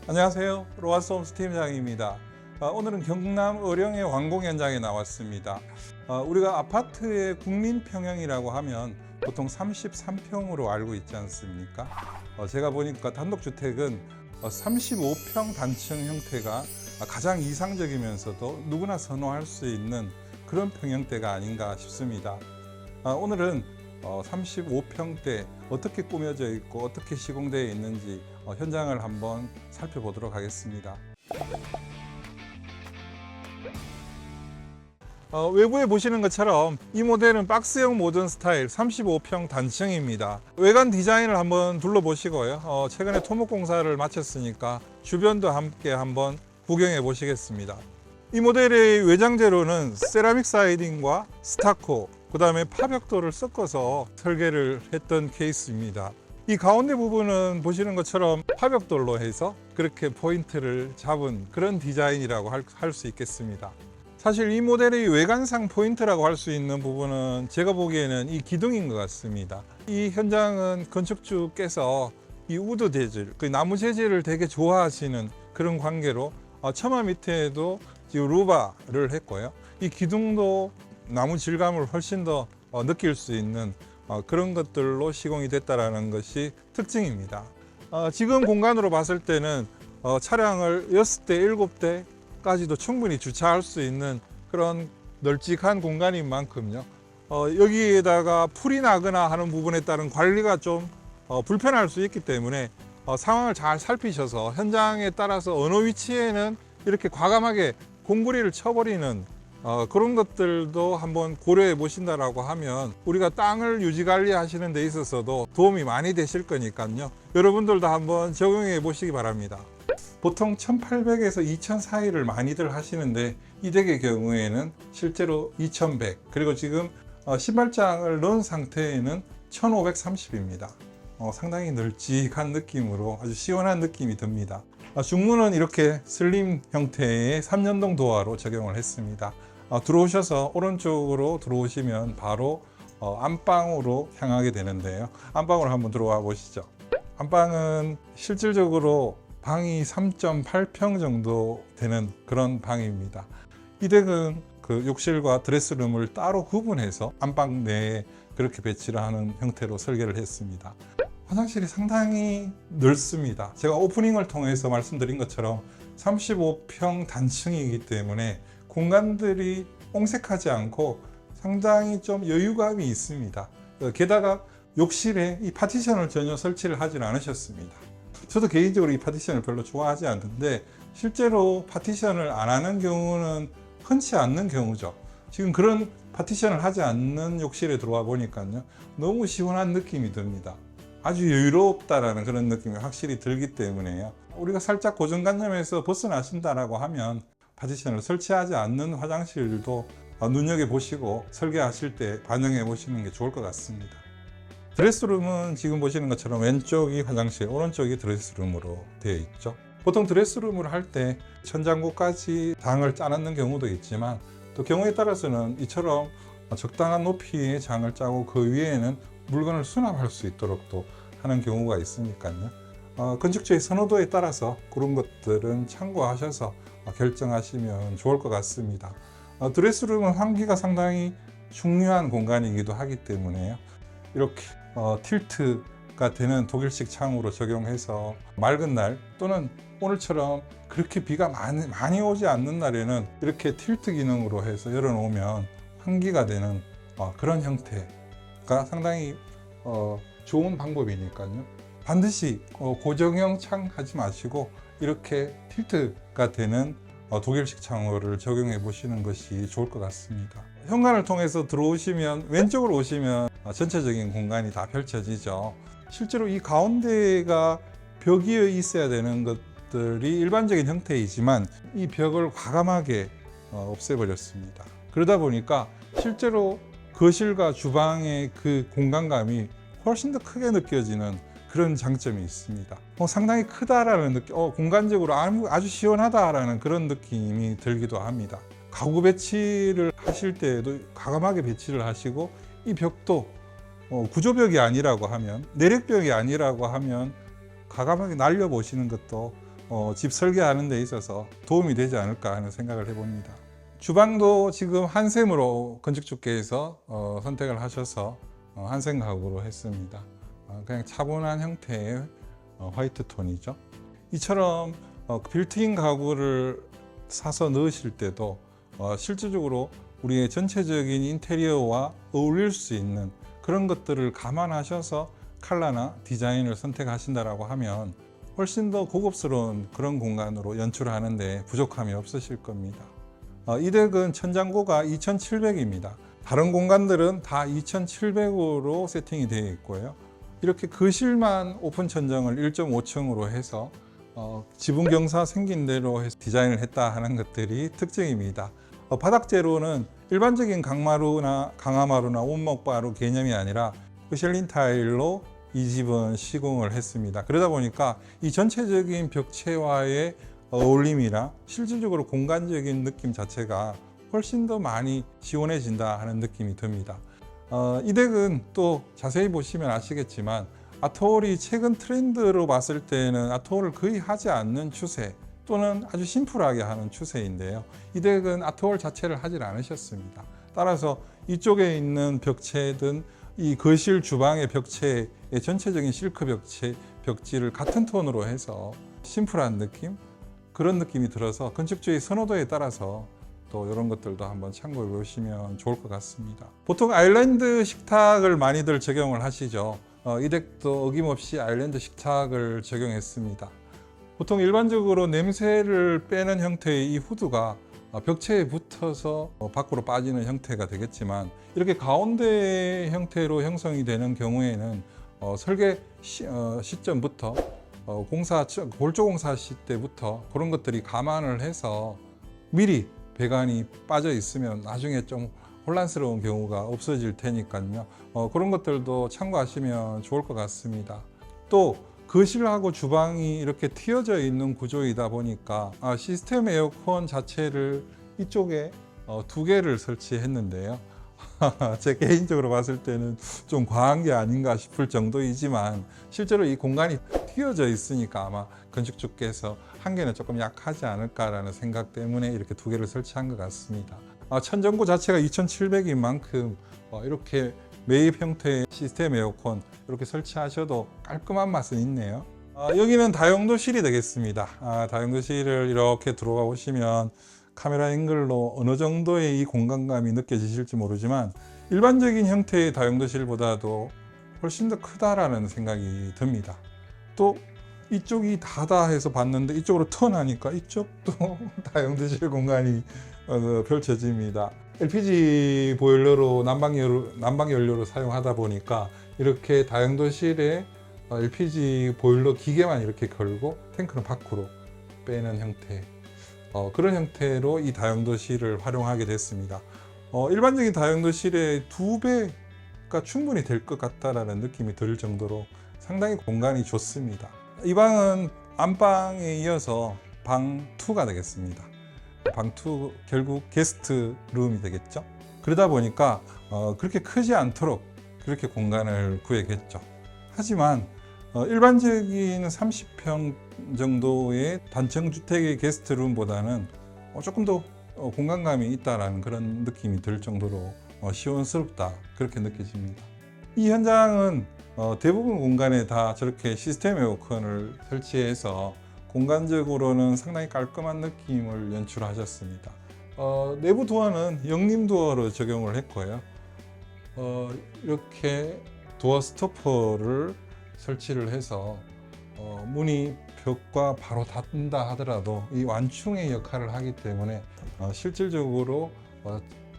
안녕하세요. 로아스홈스 팀장입니다. 오늘은 경남 의령의 완공 현장에 나왔습니다. 우리가 아파트의 국민평형이라고 하면 보통 33평으로 알고 있지 않습니까? 제가 보니까 단독주택은 35평 단층 형태가 가장 이상적이면서도 누구나 선호할 수 있는 그런 평형대가 아닌가 싶습니다. 오늘은 35평대 어떻게 꾸며져 있고 어떻게 시공되어 있는지 현장을 한번 살펴보도록 하겠습니다. 외부에 보시는 것처럼 이 모델은 박스형 모던 스타일 35평 단층입니다. 외관 디자인을 한번 둘러보시고요. 최근에 토목 공사를 마쳤으니까 주변도 함께 한번 구경해 보시겠습니다. 이 모델의 외장 재료는 세라믹 사이딩과 스타코, 그 다음에 파벽돌을 섞어서 설계를 했던 케이스입니다. 이 가운데 부분은 보시는 것처럼 파벽돌로 해서 그렇게 포인트를 잡은 그런 디자인이라고 할 수 있겠습니다. 사실 이 모델의 외관상 포인트라고 할 수 있는 부분은 제가 보기에는 이 기둥인 것 같습니다. 이 현장은 건축주께서 이 우드 재질, 그 나무 재질을 되게 좋아하시는 그런 관계로 처마 밑에도 루바를 했고요. 이 기둥도 나무 질감을 훨씬 더 느낄 수 있는 그런 것들로 시공이 됐다는 것이 특징입니다. 지금 공간으로 봤을 때는 차량을 6대, 7대까지도 충분히 주차할 수 있는 그런 널찍한 공간인 만큼요. 여기에다가 풀이 나거나 하는 부분에 따른 관리가 좀 불편할 수 있기 때문에 상황을 잘 살피셔서 현장에 따라서 어느 위치에는 이렇게 과감하게 공구리를 쳐버리는 그런 것들도 한번 고려해 보신다라고 하면 우리가 땅을 유지 관리하시는 데 있어서도 도움이 많이 되실 거니까요. 여러분들도 한번 적용해 보시기 바랍니다. 보통 1800에서 2000 사이를 많이들 하시는데 이 댁의 경우에는 실제로 2100, 그리고 지금 신발장을 넣은 상태에는 1530입니다. 상당히 널찍한 느낌으로 아주 시원한 느낌이 듭니다. 중문은 이렇게 슬림 형태의 3연동 도어로 적용을 했습니다. 들어오셔서 오른쪽으로 들어오시면 바로 안방으로 향하게 되는데요. 안방으로 한번 들어와 보시죠. 안방은 실질적으로 방이 3.8평 정도 되는 그런 방입니다. 이 댁은 그 욕실과 드레스룸을 따로 구분해서 안방 내에 그렇게 배치를 하는 형태로 설계를 했습니다. 화장실이 상당히 넓습니다. 제가 오프닝을 통해서 말씀드린 것처럼 35평 단층이기 때문에 공간들이 옹색하지 않고 상당히 좀 여유감이 있습니다. 게다가 욕실에 이 파티션을 전혀 설치를 하진 않으셨습니다. 저도 개인적으로 이 파티션을 별로 좋아하지 않는데 실제로 파티션을 안 하는 경우는 흔치 않는 경우죠. 지금 그런 파티션을 하지 않는 욕실에 들어와 보니까요, 너무 시원한 느낌이 듭니다. 아주 여유롭다라는 그런 느낌이 확실히 들기 때문에요. 우리가 살짝 고정관념에서 벗어나신다라고 하면 파티션을 설치하지 않는 화장실도 눈여겨보시고 설계하실 때 반영해 보시는 게 좋을 것 같습니다. 드레스룸은 지금 보시는 것처럼 왼쪽이 화장실, 오른쪽이 드레스룸으로 되어 있죠. 보통 드레스룸을 할 때 천장고까지 장을 짜놓는 경우도 있지만 또 경우에 따라서는 이처럼 적당한 높이의 장을 짜고 그 위에는 물건을 수납할 수 있도록 또 하는 경우가 있으니까요. 건축주의 선호도에 따라서 그런 것들은 참고하셔서 결정하시면 좋을 것 같습니다. 드레스룸은 환기가 상당히 중요한 공간이기도 하기 때문에요. 이렇게 틸트가 되는 독일식 창으로 적용해서 맑은 날 또는 오늘처럼 그렇게 비가 많이 오지 않는 날에는 이렇게 틸트 기능으로 해서 열어놓으면 환기가 되는 그런 형태가 상당히 좋은 방법이니까요. 반드시 고정형 창 하지 마시고 이렇게 틸트가 되는 독일식 창호를 적용해 보시는 것이 좋을 것 같습니다. 현관을 통해서 들어오시면 왼쪽으로 오시면 전체적인 공간이 다 펼쳐지죠. 실제로 이 가운데가 벽이 있어야 되는 것들이 일반적인 형태이지만 이 벽을 과감하게 없애버렸습니다. 그러다 보니까 실제로 거실과 주방의 그 공간감이 훨씬 더 크게 느껴지는 그런 장점이 있습니다. 상당히 크다라는 느낌, 공간적으로 아주 시원하다라는 그런 느낌이 들기도 합니다. 가구 배치를 하실 때에도 과감하게 배치를 하시고 이 벽도 구조벽이 아니라고 하면, 내력벽이 아니라고 하면 과감하게 날려보시는 것도 집 설계하는 데 있어서 도움이 되지 않을까 하는 생각을 해봅니다. 주방도 지금 한샘으로 건축주께서 선택을 하셔서 한샘 가구로 했습니다. 그냥 차분한 형태의 화이트 톤이죠. 이처럼 빌트인 가구를 사서 넣으실 때도 실질적으로 우리의 전체적인 인테리어와 어울릴 수 있는 그런 것들을 감안하셔서 컬러나 디자인을 선택하신다라고 하면 훨씬 더 고급스러운 그런 공간으로 연출하는데 부족함이 없으실 겁니다. 이 덱은 천장고가 2700입니다. 다른 공간들은 다 2700으로 세팅이 되어 있고요. 이렇게 거실만 오픈 천정을 1.5층으로 해서 지붕 경사 생긴 대로 해서 디자인을 했다 하는 것들이 특징입니다. 바닥 재료는 일반적인 강화마루나 원목바로 개념이 아니라 미슐린 타일로 이 집은 시공을 했습니다. 그러다 보니까 이 전체적인 벽체와의 어울림이랑 실질적으로 공간적인 느낌 자체가 훨씬 더 많이 시원해진다 하는 느낌이 듭니다. 이 덱은 또 자세히 보시면 아시겠지만 아트홀이 최근 트렌드로 봤을 때는 아트홀을 거의 하지 않는 추세 또는 아주 심플하게 하는 추세인데요. 이 덱은 아트홀 자체를 하질 않으셨습니다. 따라서 이쪽에 있는 벽체든 이 거실 주방의 벽체의 전체적인 실크 벽지를 같은 톤으로 해서 심플한 느낌? 그런 느낌이 들어서 건축주의 선호도에 따라서 또 이런 것들도 한번 참고해 보시면 좋을 것 같습니다. 보통 아일랜드 식탁을 많이들 적용을 하시죠. 이 덱도 어김없이 아일랜드 식탁을 적용했습니다. 보통 일반적으로 냄새를 빼는 형태의 이 후드가 벽체에 붙어서 밖으로 빠지는 형태가 되겠지만 이렇게 가운데 형태로 형성이 되는 경우에는 설계 시점부터 골조 공사 시때부터 그런 것들이 감안을 해서 미리 배관이 빠져 있으면 나중에 좀 혼란스러운 경우가 없어질 테니까요. 그런 것들도 참고하시면 좋을 것 같습니다. 또 거실하고 주방이 이렇게 튀어져 있는 구조이다 보니까 시스템 에어컨 자체를 이쪽에 2개를 설치했는데요. 제 개인적으로 봤을 때는 좀 과한 게 아닌가 싶을 정도이지만 실제로 이 공간이 튀어져 있으니까 아마 건축주께서 1개는 조금 약하지 않을까라는 생각 때문에 이렇게 2개를 설치한 것 같습니다. 천정고 자체가 2700인 만큼 이렇게 매입 형태의 시스템 에어컨 이렇게 설치하셔도 깔끔한 맛은 있네요. 여기는 다용도실이 되겠습니다. 다용도실을 이렇게 들어가 보시면 카메라 앵글로 어느 정도의 이 공간감이 느껴지실지 모르지만 일반적인 형태의 다용도실보다도 훨씬 더 크다라는 생각이 듭니다. 또 이쪽이 다다 해서 봤는데 이쪽으로 턴하니까 이쪽도 다용도실 공간이 펼쳐집니다. LPG 보일러로 난방 연료로 사용하다 보니까 이렇게 다용도실에 LPG 보일러 기계만 이렇게 걸고 탱크는 밖으로 빼는 형태 그런 형태로 이 다용도실을 활용하게 됐습니다. 일반적인 다용도실의 2배가 충분히 될 것 같다라는 느낌이 들 정도로 상당히 공간이 좋습니다. 이 방은 안방에 이어서 방 2가 되겠습니다. 방 2 결국 게스트 룸이 되겠죠. 그러다 보니까 그렇게 크지 않도록 그렇게 공간을 구했겠죠. 하지만 일반적인 30평 정도의 단층 주택의 게스트룸보다는 조금 더 공간감이 있다라는 그런 느낌이 들 정도로 시원스럽다 그렇게 느껴집니다. 이 현장은 대부분 공간에 다 저렇게 시스템 에어컨을 설치해서 공간적으로는 상당히 깔끔한 느낌을 연출하셨습니다. 내부 도어는 영림 도어로 적용을 했고요. 이렇게 도어 스토퍼를 설치를 해서 문이 벽과 바로 닿는다 하더라도 이 완충의 역할을 하기 때문에 실질적으로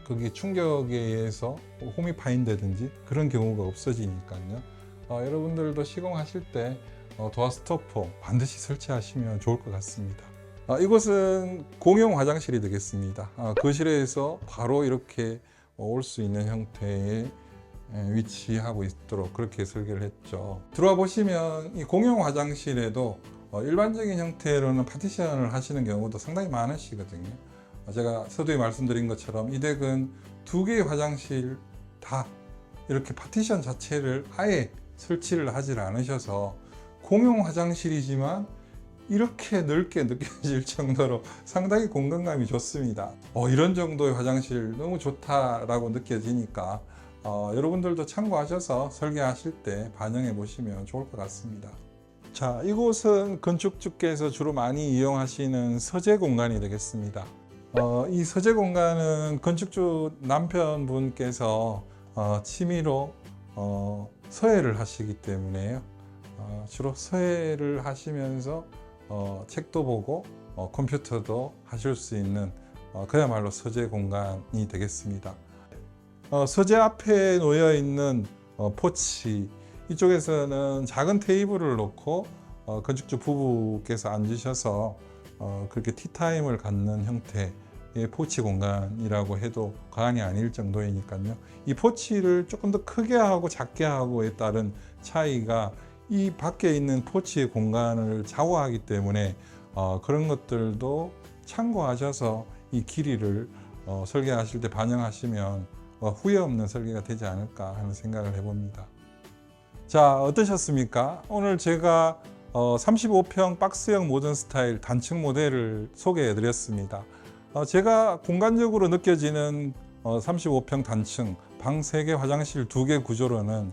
거기 충격에 의해서 홈이 파인다든지 그런 경우가 없어지니까요. 여러분들도 시공하실 때 도어 스토퍼 반드시 설치하시면 좋을 것 같습니다. 이곳은 공용 화장실이 되겠습니다. 거실에서 바로 이렇게 올 수 있는 형태의 위치하고 있도록 그렇게 설계를 했죠. 들어와 보시면 이 공용 화장실에도 일반적인 형태로는 파티션을 하시는 경우도 상당히 많으시거든요. 제가 서두에 말씀드린 것처럼 이 덱은 2개의 화장실 다 이렇게 파티션 자체를 아예 설치를 하지 않으셔서 공용 화장실이지만 이렇게 넓게 느껴질 정도로 상당히 공간감이 좋습니다. 이런 정도의 화장실 너무 좋다라고 느껴지니까 여러분들도 참고하셔서 설계하실 때 반영해 보시면 좋을 것 같습니다. 자, 이곳은 건축주께서 주로 많이 이용하시는 서재 공간이 되겠습니다. 이 서재 공간은 건축주 남편분께서 취미로 서예를 하시기 때문에요. 주로 서예를 하시면서 책도 보고 컴퓨터도 하실 수 있는 그야말로 서재 공간이 되겠습니다. 서재 앞에 놓여 있는 포치, 이쪽에서는 작은 테이블을 놓고 건축주 부부께서 앉으셔서 그렇게 티타임을 갖는 형태의 포치 공간이라고 해도 과언이 아닐 정도이니까요. 이 포치를 조금 더 크게 하고 작게 하고에 따른 차이가 이 밖에 있는 포치의 공간을 좌우하기 때문에 그런 것들도 참고하셔서 이 길이를 설계하실 때 반영하시면 후회 없는 설계가 되지 않을까 하는 생각을 해봅니다. 자, 어떠셨습니까? 오늘 제가 35평 박스형 모던 스타일 단층 모델을 소개해 드렸습니다. 제가 공간적으로 느껴지는 35평 단층 방 3개 화장실 2개 구조로는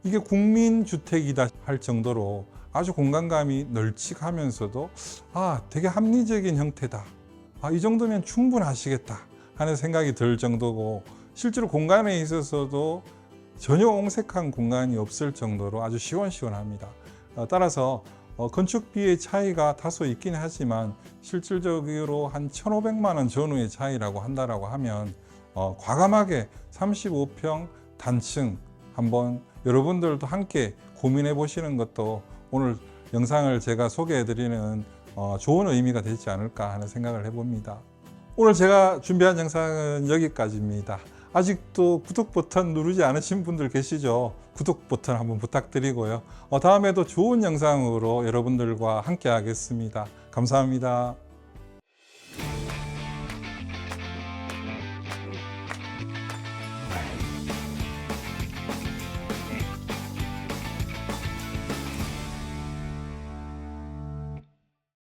이게 국민주택이다 할 정도로 아주 공간감이 널찍하면서도 되게 합리적인 형태다, 이 정도면 충분하시겠다 하는 생각이 들 정도고, 실제로 공간에 있어서도 전혀 옹색한 공간이 없을 정도로 아주 시원시원합니다. 따라서 건축비의 차이가 다소 있긴 하지만 실질적으로 한 1,500만 원 전후의 차이라고 한다라고 하면 과감하게 35평 단층 한번 여러분들도 함께 고민해 보시는 것도 오늘 영상을 제가 소개해 드리는 좋은 의미가 되지 않을까 하는 생각을 해봅니다. 오늘 제가 준비한 영상은 여기까지입니다. 아직도 구독 버튼 누르지 않으신 분들 계시죠? 구독 버튼 한번 부탁드리고요. 다음에도 좋은 영상으로 여러분들과 함께 하겠습니다. 감사합니다.